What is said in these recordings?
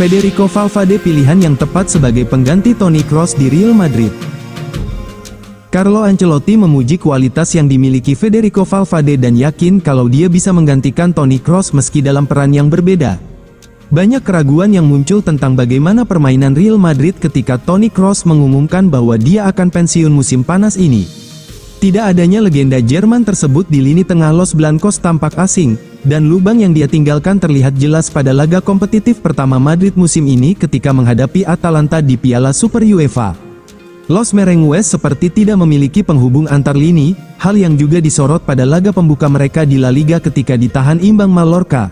Federico Valverde pilihan yang tepat sebagai pengganti Toni Kroos di Real Madrid. Carlo Ancelotti memuji kualitas yang dimiliki Federico Valverde dan yakin kalau dia bisa menggantikan Toni Kroos meski dalam peran yang berbeda. Banyak keraguan yang muncul tentang bagaimana permainan Real Madrid ketika Toni Kroos mengumumkan bahwa dia akan pensiun musim panas ini. Tidak adanya legenda Jerman tersebut di lini tengah Los Blancos tampak asing, dan lubang yang dia tinggalkan terlihat jelas pada laga kompetitif pertama Madrid musim ini ketika menghadapi Atalanta di Piala Super UEFA. Los Merengues seperti tidak memiliki penghubung antar lini, hal yang juga disorot pada laga pembuka mereka di La Liga ketika ditahan imbang Mallorca.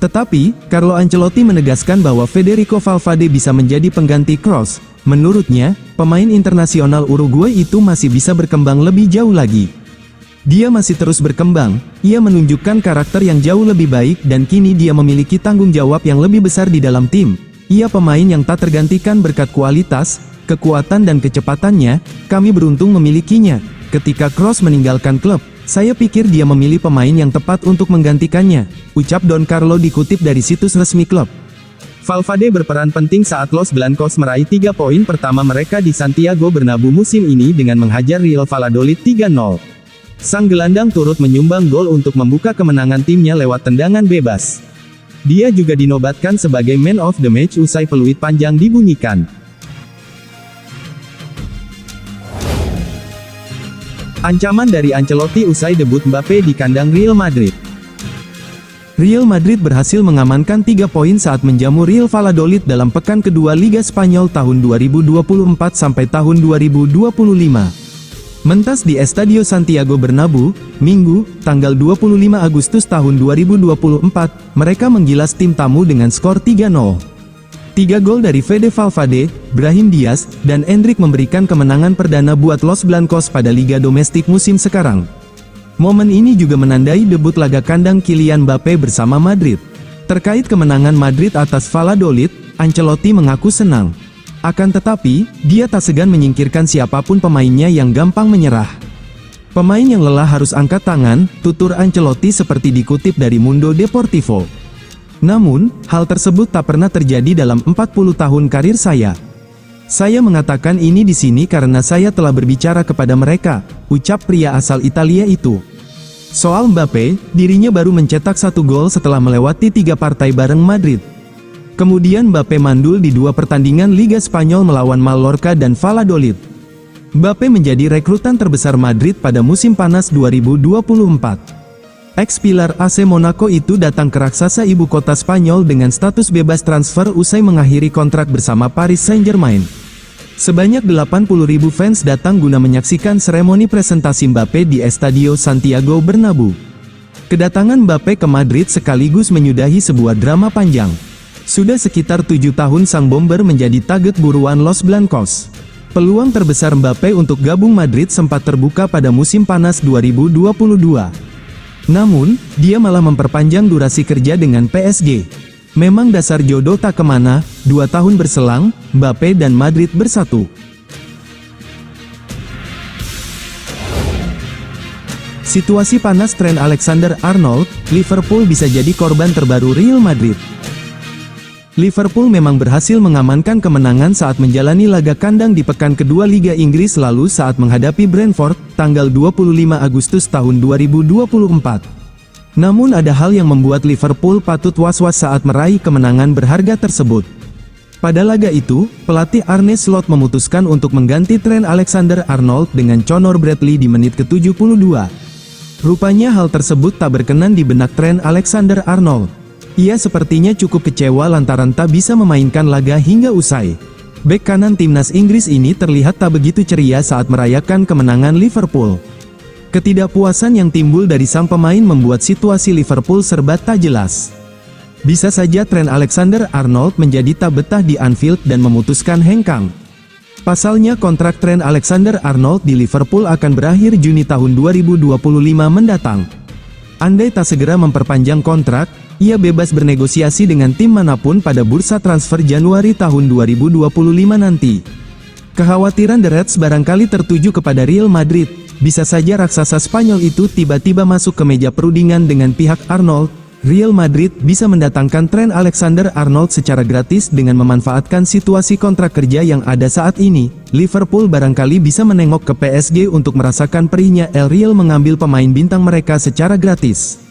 Tetapi, Carlo Ancelotti menegaskan bahwa Federico Valverde bisa menjadi pengganti Kroos. Menurutnya, pemain internasional Uruguay itu masih bisa berkembang lebih jauh lagi. Dia masih terus berkembang, ia menunjukkan karakter yang jauh lebih baik dan kini dia memiliki tanggung jawab yang lebih besar di dalam tim. Ia pemain yang tak tergantikan berkat kualitas, kekuatan dan kecepatannya, kami beruntung memilikinya. Ketika Kroos meninggalkan klub, saya pikir dia memilih pemain yang tepat untuk menggantikannya, ucap Don Carlo dikutip dari situs resmi klub. Valverde berperan penting saat Los Blancos meraih 3 poin pertama mereka di Santiago Bernabeu musim ini dengan menghajar Real Valladolid 3-0. Sang gelandang turut menyumbang gol untuk membuka kemenangan timnya lewat tendangan bebas. Dia juga dinobatkan sebagai Man of the Match usai peluit panjang dibunyikan. Ancaman dari Ancelotti usai debut Mbappe di kandang Real Madrid. Real Madrid berhasil mengamankan 3 poin saat menjamu Real Valladolid dalam pekan kedua Liga Spanyol tahun 2024 sampai tahun 2025. Mentas di Estadio Santiago Bernabeu, Minggu, tanggal 25 Agustus tahun 2024, mereka menggilas tim tamu dengan skor 3-0. 3 gol dari Fede Valverde, Brahim Diaz, dan Endrick memberikan kemenangan perdana buat Los Blancos pada Liga Domestik musim sekarang. Momen ini juga menandai debut laga kandang Kylian Mbappe bersama Madrid. Terkait kemenangan Madrid atas Valladolid, Ancelotti mengaku senang. Akan tetapi, dia tak segan menyingkirkan siapapun pemainnya yang gampang menyerah. Pemain yang lelah harus angkat tangan, tutur Ancelotti seperti dikutip dari Mundo Deportivo. Namun, hal tersebut tak pernah terjadi dalam 40 tahun karir saya. Saya mengatakan ini di sini karena saya telah berbicara kepada mereka, ucap pria asal Italia itu. Soal Mbappe, dirinya baru mencetak 1 gol setelah melewati 3 partai bareng Madrid. Kemudian Mbappe mandul di 2 pertandingan Liga Spanyol melawan Mallorca dan Valladolid. Mbappe menjadi rekrutan terbesar Madrid pada musim panas 2024. Ex-pilar AC Monaco itu datang ke raksasa ibu kota Spanyol dengan status bebas transfer usai mengakhiri kontrak bersama Paris Saint-Germain. Sebanyak 80.000 fans datang guna menyaksikan seremoni presentasi Mbappe di Estadio Santiago Bernabeu. Kedatangan Mbappe ke Madrid sekaligus menyudahi sebuah drama panjang. Sudah sekitar 7 tahun sang bomber menjadi target buruan Los Blancos. Peluang terbesar Mbappe untuk gabung Madrid sempat terbuka pada musim panas 2022. Namun, dia malah memperpanjang durasi kerja dengan PSG. Memang dasar jodoh tak kemana, 2 tahun berselang, Mbappe dan Madrid bersatu. Situasi panas Trent Alexander-Arnold, Liverpool bisa jadi korban terbaru Real Madrid. Liverpool memang berhasil mengamankan kemenangan saat menjalani laga kandang di pekan kedua Liga Inggris lalu saat menghadapi Brentford, tanggal 25 Agustus tahun 2024. Namun ada hal yang membuat Liverpool patut was-was saat meraih kemenangan berharga tersebut. Pada laga itu, pelatih Arne Slot memutuskan untuk mengganti Trent Alexander-Arnold dengan Conor Bradley di menit ke-72. Rupanya hal tersebut tak berkenan di benak Trent Alexander-Arnold. Ia sepertinya cukup kecewa lantaran tak bisa memainkan laga hingga usai. Bek kanan timnas Inggris ini terlihat tak begitu ceria saat merayakan kemenangan Liverpool. Ketidakpuasan yang timbul dari sang pemain membuat situasi Liverpool serba tak jelas. Bisa saja Trent Alexander-Arnold menjadi tak betah di Anfield dan memutuskan hengkang. Pasalnya kontrak Trent Alexander-Arnold di Liverpool akan berakhir Juni tahun 2025 mendatang. Andai tak segera memperpanjang kontrak, ia bebas bernegosiasi dengan tim manapun pada bursa transfer Januari tahun 2025 nanti. Kekhawatiran The Reds barangkali tertuju kepada Real Madrid. Bisa saja raksasa Spanyol itu tiba-tiba masuk ke meja perundingan dengan pihak Arnold. Real Madrid bisa mendatangkan Trent Alexander-Arnold secara gratis dengan memanfaatkan situasi kontrak kerja yang ada saat ini. Liverpool barangkali bisa menengok ke PSG untuk merasakan perihnya El Real mengambil pemain bintang mereka secara gratis.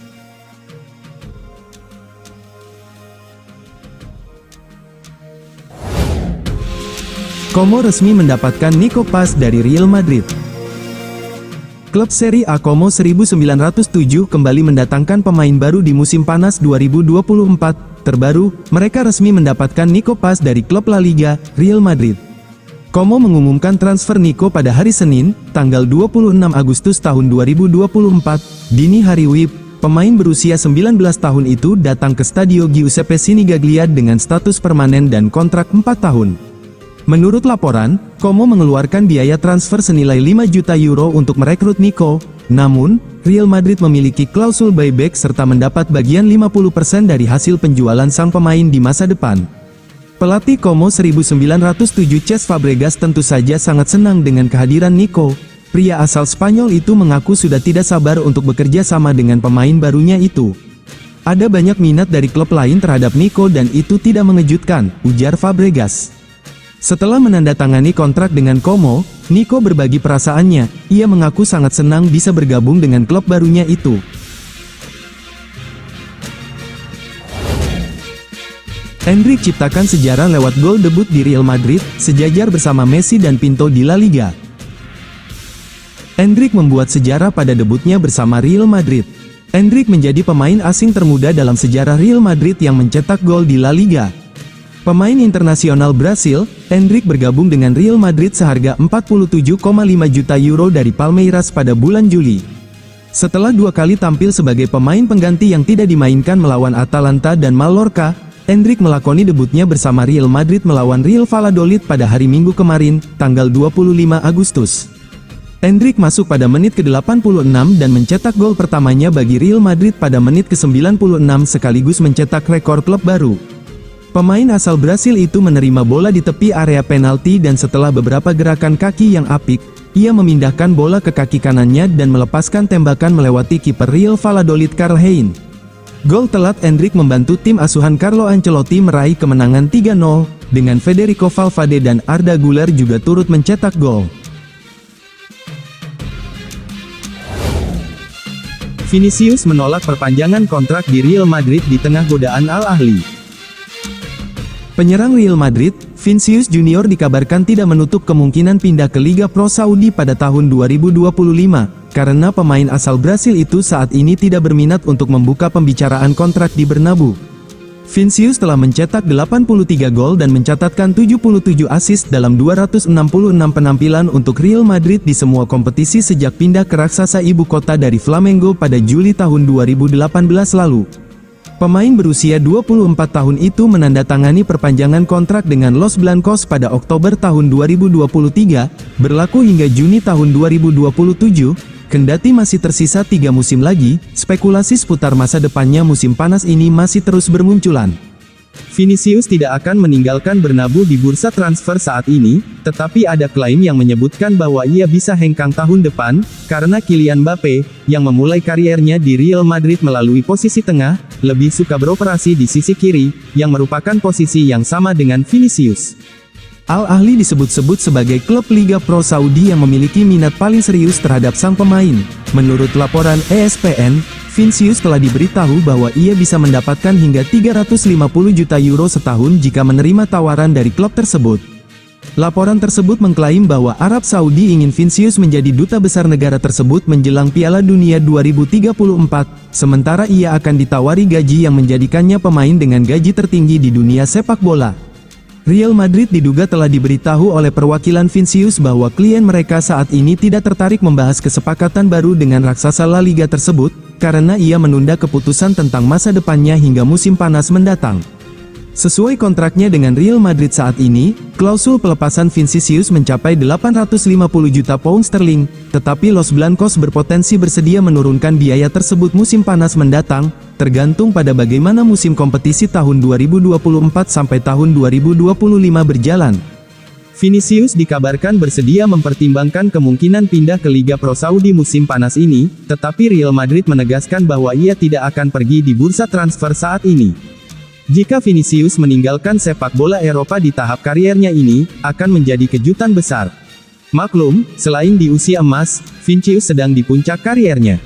Como resmi mendapatkan Nico Paz dari Real Madrid. Klub Serie A Como 1907 kembali mendatangkan pemain baru di musim panas 2024. Terbaru, mereka resmi mendapatkan Nico Paz dari klub La Liga, Real Madrid. Como mengumumkan transfer Nico pada hari Senin, tanggal 26 Agustus tahun 2024. Dini hari WIB, pemain berusia 19 tahun itu datang ke Stadio Giuseppe Sinigaglia dengan status permanen dan kontrak 4 tahun. Menurut laporan, Como mengeluarkan biaya transfer senilai 5 juta euro untuk merekrut Nico. Namun, Real Madrid memiliki klausul buyback serta mendapat bagian 50% dari hasil penjualan sang pemain di masa depan. Pelatih Como 1907 Cesc Fabregas tentu saja sangat senang dengan kehadiran Nico. Pria asal Spanyol itu mengaku sudah tidak sabar untuk bekerja sama dengan pemain barunya itu. Ada banyak minat dari klub lain terhadap Nico dan itu tidak mengejutkan, ujar Fabregas. Setelah menandatangani kontrak dengan Como, Nico berbagi perasaannya. Ia mengaku sangat senang bisa bergabung dengan klub barunya itu. Endrick ciptakan sejarah lewat gol debut di Real Madrid, sejajar bersama Messi dan Pinto di La Liga. Endrick membuat sejarah pada debutnya bersama Real Madrid. Endrick menjadi pemain asing termuda dalam sejarah Real Madrid yang mencetak gol di La Liga. Pemain internasional Brasil, Endrick bergabung dengan Real Madrid seharga 47,5 juta euro dari Palmeiras pada bulan Juli. Setelah 2 kali tampil sebagai pemain pengganti yang tidak dimainkan melawan Atalanta dan Mallorca, Endrick melakoni debutnya bersama Real Madrid melawan Real Valladolid pada hari Minggu kemarin, tanggal 25 Agustus. Endrick masuk pada menit ke-86 dan mencetak gol pertamanya bagi Real Madrid pada menit ke-96 sekaligus mencetak rekor klub baru. Pemain asal Brasil itu menerima bola di tepi area penalti dan setelah beberapa gerakan kaki yang apik, ia memindahkan bola ke kaki kanannya dan melepaskan tembakan melewati kiper Real Valladolid Karl Hein. Gol telat Endrick membantu tim asuhan Carlo Ancelotti meraih kemenangan 3-0, dengan Federico Valverde dan Arda Güler juga turut mencetak gol. Vinicius menolak perpanjangan kontrak di Real Madrid di tengah godaan Al Ahly. Penyerang Real Madrid, Vinicius Junior dikabarkan tidak menutup kemungkinan pindah ke Liga Pro Saudi pada tahun 2025, karena pemain asal Brasil itu saat ini tidak berminat untuk membuka pembicaraan kontrak di Bernabeu. Vinicius telah mencetak 83 gol dan mencatatkan 77 assist dalam 266 penampilan untuk Real Madrid di semua kompetisi sejak pindah ke raksasa ibu kota dari Flamengo pada Juli tahun 2018 lalu. Pemain berusia 24 tahun itu menandatangani perpanjangan kontrak dengan Los Blancos pada Oktober tahun 2023, berlaku hingga Juni tahun 2027, kendati masih tersisa 3 musim lagi, spekulasi seputar masa depannya musim panas ini masih terus bermunculan. Vinicius tidak akan meninggalkan Bernabeu di bursa transfer saat ini, tetapi ada klaim yang menyebutkan bahwa ia bisa hengkang tahun depan, karena Kylian Mbappe, yang memulai kariernya di Real Madrid melalui posisi tengah, lebih suka beroperasi di sisi kiri, yang merupakan posisi yang sama dengan Vinicius. Al Ahly disebut-sebut sebagai klub Liga Pro Saudi yang memiliki minat paling serius terhadap sang pemain. Menurut laporan ESPN, Vinicius telah diberitahu bahwa ia bisa mendapatkan hingga 350 juta euro setahun jika menerima tawaran dari klub tersebut. Laporan tersebut mengklaim bahwa Arab Saudi ingin Vinicius menjadi duta besar negara tersebut menjelang Piala Dunia 2034, sementara ia akan ditawari gaji yang menjadikannya pemain dengan gaji tertinggi di dunia sepak bola. Real Madrid diduga telah diberitahu oleh perwakilan Vinicius bahwa klien mereka saat ini tidak tertarik membahas kesepakatan baru dengan raksasa La Liga tersebut, karena ia menunda keputusan tentang masa depannya hingga musim panas mendatang. Sesuai kontraknya dengan Real Madrid saat ini, klausul pelepasan Vinicius mencapai 850 juta pound sterling, tetapi Los Blancos berpotensi bersedia menurunkan biaya tersebut musim panas mendatang, tergantung pada bagaimana musim kompetisi tahun 2024 sampai tahun 2025 berjalan. Vinicius dikabarkan bersedia mempertimbangkan kemungkinan pindah ke Liga Pro Saudi musim panas ini, tetapi Real Madrid menegaskan bahwa ia tidak akan pergi di bursa transfer saat ini. Jika Vinicius meninggalkan sepak bola Eropa di tahap kariernya ini, akan menjadi kejutan besar. Maklum, selain di usia emas, Vinicius sedang di puncak kariernya.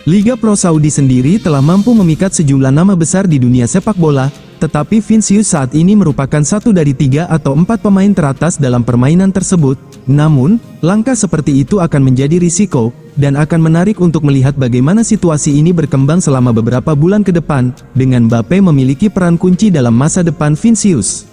Liga Pro Saudi sendiri telah mampu memikat sejumlah nama besar di dunia sepak bola, tetapi Vinicius saat ini merupakan satu dari 3 atau 4 pemain teratas dalam permainan tersebut. Namun, langkah seperti itu akan menjadi risiko, dan akan menarik untuk melihat bagaimana situasi ini berkembang selama beberapa bulan ke depan, dengan Mbappe memiliki peran kunci dalam masa depan Vinicius.